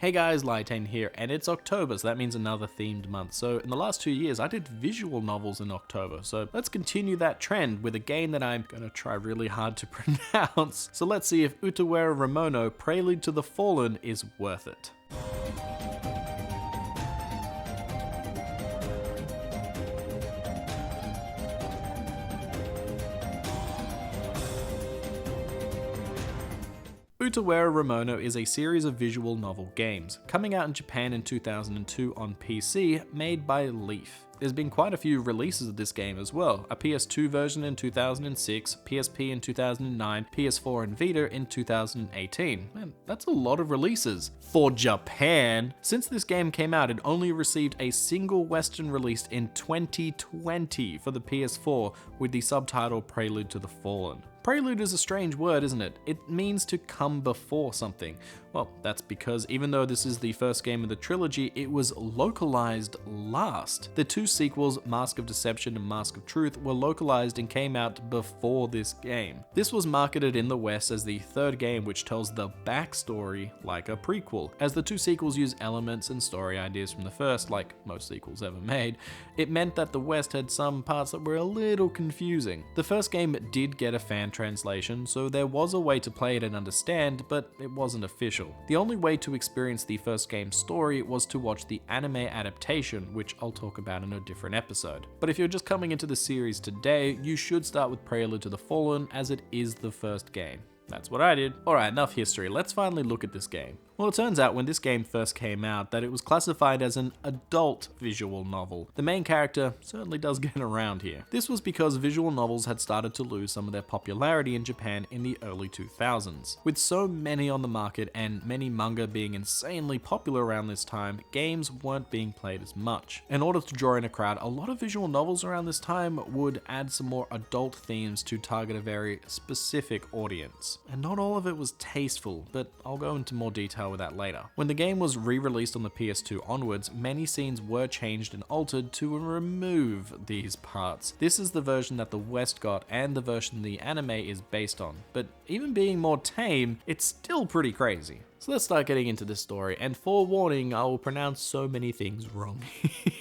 Hey guys, Lytane here, and it's October, so that means another themed month. So in the last 2 years, I did visual novels in October, so let's continue that trend with a game that I'm gonna try really hard to pronounce. So let's see if Utawarerumono Prelude to the Fallen is worth it. Utawarerumono is a series of visual novel games, coming out in Japan in 2002 on PC, made by Leaf. There's been quite a few releases of this game as well, a PS2 version in 2006, PSP in 2009, PS4 and Vita in 2018. Man, that's a lot of releases for Japan. Since this game came out, it only received a single Western release in 2020 for the PS4 with the subtitle Prelude to the Fallen. Prelude is a strange word, isn't it? It means to come before something. Well, that's because even though this is the first game of the trilogy, it was localized last. The two sequels, Mask of Deception and Mask of Truth, were localized and came out before this game. This was marketed in the West as the third game, which tells the backstory like a prequel. As the two sequels use elements and story ideas from the first, like most sequels ever made, it meant that the West had some parts that were a little confusing. The first game did get a fan translation, so there was a way to play it and understand, but it wasn't official. The only way to experience the first game's story was to watch the anime adaptation, which I'll talk about in a different episode. But if you're just coming into the series today, you should start with Prelude to the Fallen, as it is the first game. That's what I did. Alright, enough history, let's finally look at this game. Well, it turns out when this game first came out that it was classified as an adult visual novel. The main character certainly does get around here. This was because visual novels had started to lose some of their popularity in Japan in the early 2000s. With so many on the market and many manga being insanely popular around this time, games weren't being played as much. In order to draw in a crowd, a lot of visual novels around this time would add some more adult themes to target a very specific audience. And not all of it was tasteful, but I'll go into more detail with that later. When the game was re-released on the PS2 onwards, many scenes were changed and altered to remove these parts. This is the version that the West got and the version the anime is based on, but even being more tame, it's still pretty crazy. So let's start getting into this story, and forewarning, I will pronounce so many things wrong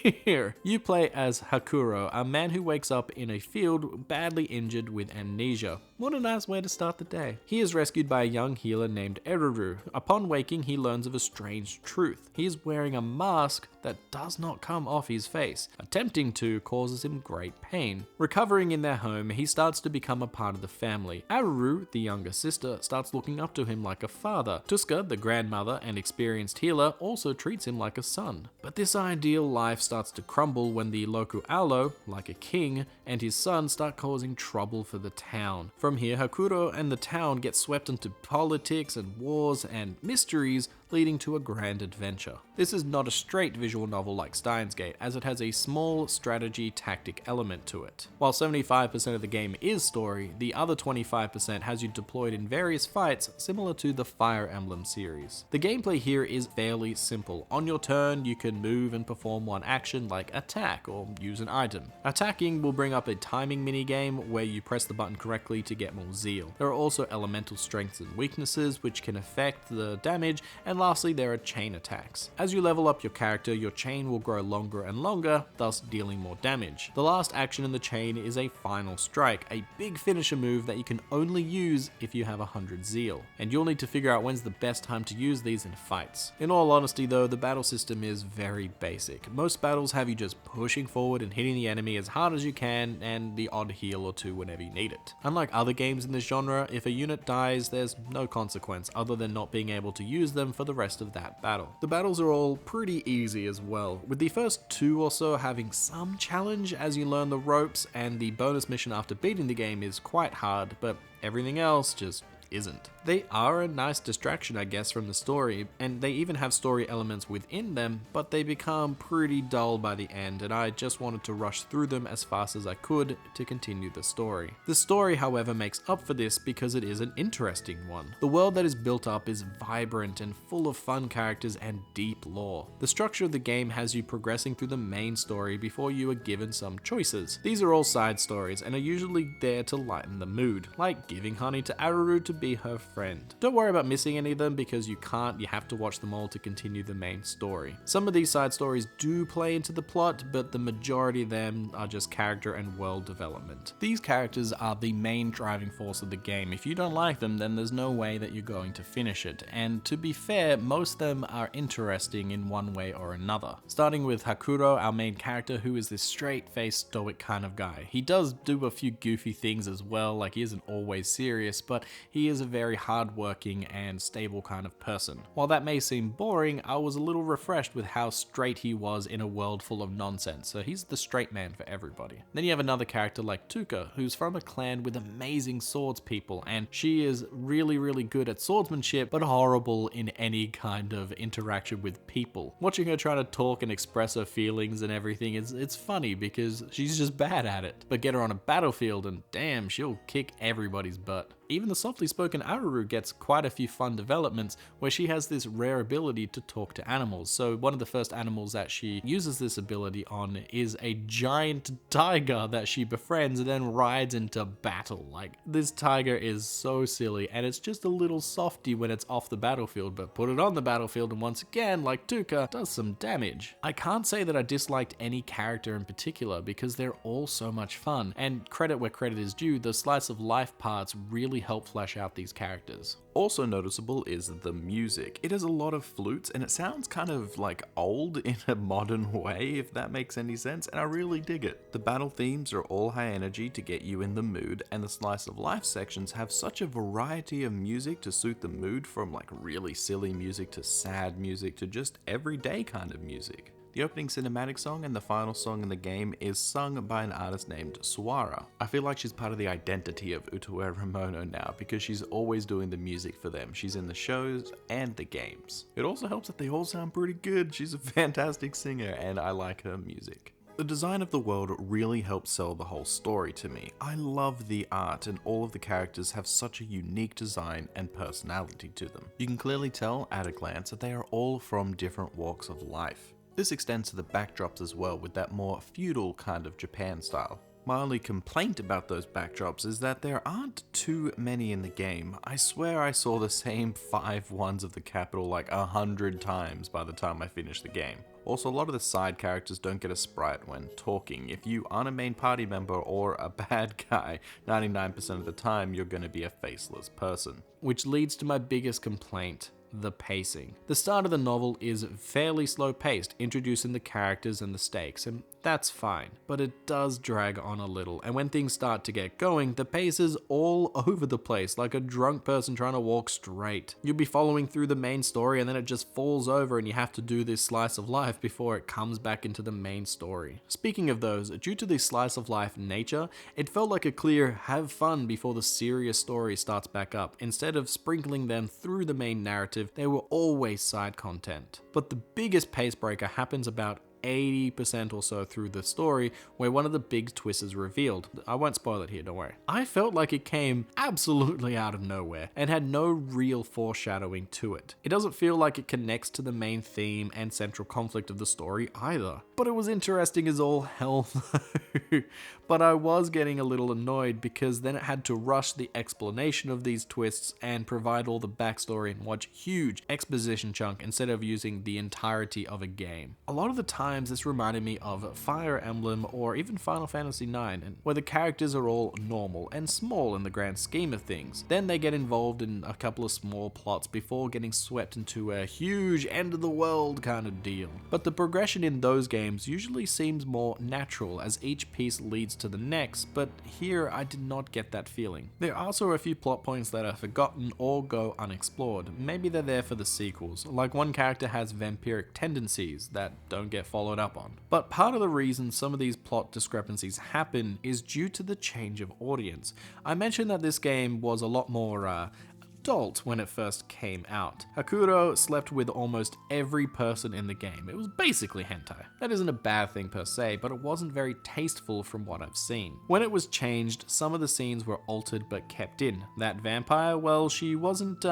here. You play as Hakuro, a man who wakes up in a field badly injured with amnesia. What a nice way to start the day. He is rescued by a young healer named Eruru. Upon waking, he learns of a strange truth. He is wearing a mask that does not come off his face. Attempting to causes him great pain. Recovering in their home, he starts to become a part of the family. Aruru, the younger sister, starts looking up to him like a father. Tuska, the grandmother and experienced healer, also treats him like a son. But this ideal life starts to crumble when the local Alo, like a king, and his son start causing trouble for the town. From here, Hakuro and the town get swept into politics and wars and mysteries, leading to a grand adventure. This is not a straight visual novel like Steins Gate, as it has a small strategy tactic element to it. While 75% of the game is story, the other 25% has you deployed in various fights similar to the Fire Emblem series. The gameplay here is fairly simple. On your turn, you can move and perform one action like attack or use an item. Attacking will bring up a timing minigame where you press the button correctly to get more zeal. There are also elemental strengths and weaknesses which can affect the damage, and lastly there are chain attacks. As you level up your character, your chain will grow longer and longer, thus dealing more damage. The last action in the chain is a final strike, a big finisher move that you can only use if you have 100 zeal, and you'll need to figure out when's the best time to use these in fights. In all honesty though, the battle system is very basic. Most battles have you just pushing forward and hitting the enemy as hard as you can, and the odd heal or two whenever you need it. Unlike other games in this genre, if a unit dies, there's no consequence other than not being able to use them for the rest of that battle. The battles are all pretty easy as well, with the first two or so having some challenge as you learn the ropes, and the bonus mission after beating the game is quite hard, but everything else just isn't. They are a nice distraction, I guess, from the story, and they even have story elements within them, but they become pretty dull by the end, and I just wanted to rush through them as fast as I could to continue the story. The story, however, makes up for this because it is an interesting one. The world that is built up is vibrant and full of fun characters and deep lore. The structure of the game has you progressing through the main story before you are given some choices. These are all side stories and are usually there to lighten the mood, like giving honey to Aruru to be her friend. Don't worry about missing any of them because you can't, you have to watch them all to continue the main story. Some of these side stories do play into the plot, but the majority of them are just character and world development. These characters are the main driving force of the game. If you don't like them, then there's no way that you're going to finish it. And to be fair, most of them are interesting in one way or another. Starting with Hakuro, our main character, who is this straight-faced, stoic kind of guy. He does do a few goofy things as well, like he isn't always serious, but he is a very hardworking and stable kind of person. While that may seem boring, I was a little refreshed with how straight he was in a world full of nonsense, so he's the straight man for everybody. Then you have another character like Tuka, who's from a clan with amazing swords people, and she is really good at swordsmanship, but horrible in any kind of interaction with people. Watching her try to talk and express her feelings and everything, it's funny because she's just bad at it. But get her on a battlefield and damn, she'll kick everybody's butt. Even the softly spoken Aruru gets quite a few fun developments where she has this rare ability to talk to animals. So one of the first animals that she uses this ability on is a giant tiger that she befriends and then rides into battle. Like, this tiger is so silly, and it's just a little softy when it's off the battlefield, but put it on the battlefield and once again, like Tuka, does some damage. I can't say that I disliked any character in particular because they're all so much fun, and credit where credit is due, the slice of life parts really help flesh out these characters. Also noticeable is the music. It has a lot of flutes and it sounds kind of like old in a modern way, if that makes any sense, and I really dig it. The battle themes are all high energy to get you in the mood, and the slice of life sections have such a variety of music to suit the mood, from like really silly music to sad music to just everyday kind of music. The opening cinematic song and the final song in the game is sung by an artist named Suara. I feel like she's part of the identity of Utawarerumono now because she's always doing the music for them. She's in the shows and the games. It also helps that they all sound pretty good. She's a fantastic singer and I like her music. The design of the world really helps sell the whole story to me. I love the art and all of the characters have such a unique design and personality to them. You can clearly tell at a glance that they are all from different walks of life. This extends to the backdrops as well, with that more feudal kind of Japan style. My only complaint about those backdrops is that there aren't too many in the game. I swear I saw the same 5 ones of the capital like 100 times by the time I finished the game. Also, a lot of the side characters don't get a sprite when talking. If you aren't a main party member or a bad guy, 99% of the time you're going to be a faceless person. Which leads to my biggest complaint. The pacing. The start of the novel is fairly slow paced, introducing the characters and the stakes, and that's fine, but it does drag on a little, and when things start to get going, the pace is all over the place, like a drunk person trying to walk straight. You'll be following through the main story and then it just falls over and you have to do this slice of life before it comes back into the main story. Speaking of those, due to the slice of life nature, it felt like a clear have fun before the serious story starts back up. Instead of sprinkling them through the main narrative, they were always side content. But the biggest pace breaker happens about 80% or so through the story, where one of the big twists is revealed. I won't spoil it here, don't worry. I felt like it came absolutely out of nowhere and had no real foreshadowing to it. It doesn't feel like it connects to the main theme and central conflict of the story either. But it was interesting as all hell though. But I was getting a little annoyed because then it had to rush the explanation of these twists and provide all the backstory in one huge exposition chunk instead of using the entirety of a game. A lot of the times this reminded me of Fire Emblem or even Final Fantasy IX, where the characters are all normal and small in the grand scheme of things. Then they get involved in a couple of small plots before getting swept into a huge end of the world kind of deal. But the progression in those games usually seems more natural as each piece leads to the next, but here I did not get that feeling. There are also a few plot points that are forgotten or go unexplored. Maybe they're there for the sequels, like one character has vampiric tendencies that don't get followed up on. But part of the reason some of these plot discrepancies happen is due to the change of audience. I mentioned that this game was a lot more adult when it first came out. Hakuro slept with almost every person in the game. It was basically hentai. That isn't a bad thing per se, but it wasn't very tasteful from what I've seen. When it was changed, some of the scenes were altered but kept in. That vampire, well, she wasn't,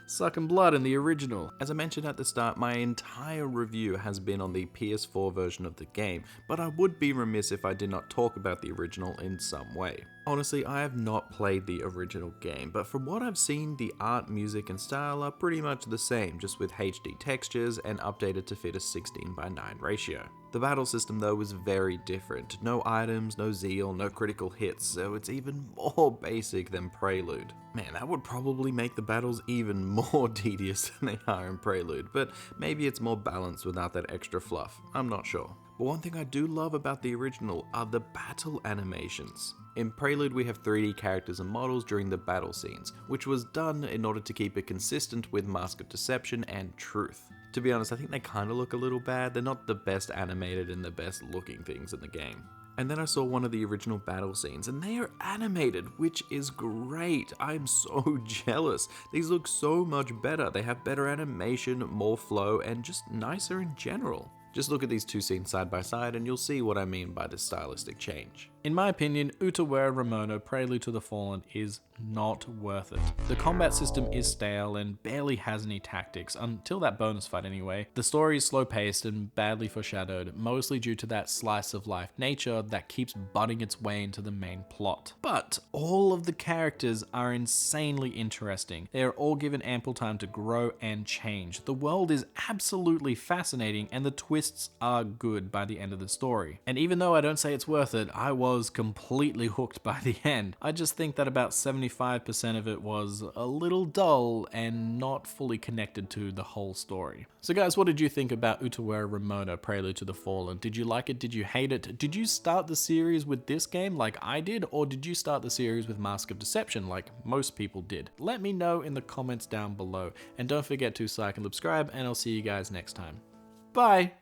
sucking blood in the original. As I mentioned at the start, my entire review has been on the PS4 version of the game, but I would be remiss if I did not talk about the original in some way. Honestly, I have not played the original game, but from what I've seen, the art, music, and style are pretty much the same, just with HD textures and updated to fit a 16:9 ratio. The battle system though was very different. No items, no zeal, no critical hits, so it's even more basic than Prelude. Man, that would probably make the battles even more tedious than they are in Prelude, but maybe it's more balanced without that extra fluff. I'm not sure. But one thing I do love about the original are the battle animations. In Prelude, we have 3D characters and models during the battle scenes, which was done in order to keep it consistent with Mask of Deception and Truth. To be honest, I think they kinda look a little bad. They're not the best animated and the best looking things in the game. And then I saw one of the original battle scenes, and they are animated, which is great. I'm so jealous. These look so much better. They have better animation, more flow, and just nicer in general. Just look at these two scenes side by side and you'll see what I mean by this stylistic change. In my opinion, Utawarerumono Prelude to the Fallen is not worth it. The combat system is stale and barely has any tactics, until that bonus fight anyway. The story is slow paced and badly foreshadowed, mostly due to that slice of life nature that keeps butting its way into the main plot. But all of the characters are insanely interesting. They are all given ample time to grow and change. The world is absolutely fascinating and the twists are good by the end of the story. And even though I don't say it's worth it, I was completely hooked by the end. I just think that about 75% of it was a little dull and not fully connected to the whole story. So guys, what did you think about Utawarerumono Prelude to the Fallen? Did you like it? Did you hate it? Did you start the series with this game like I did? Or did you start the series with Mask of Deception like most people did? Let me know in the comments down below. And don't forget to like and subscribe, and I'll see you guys next time. Bye!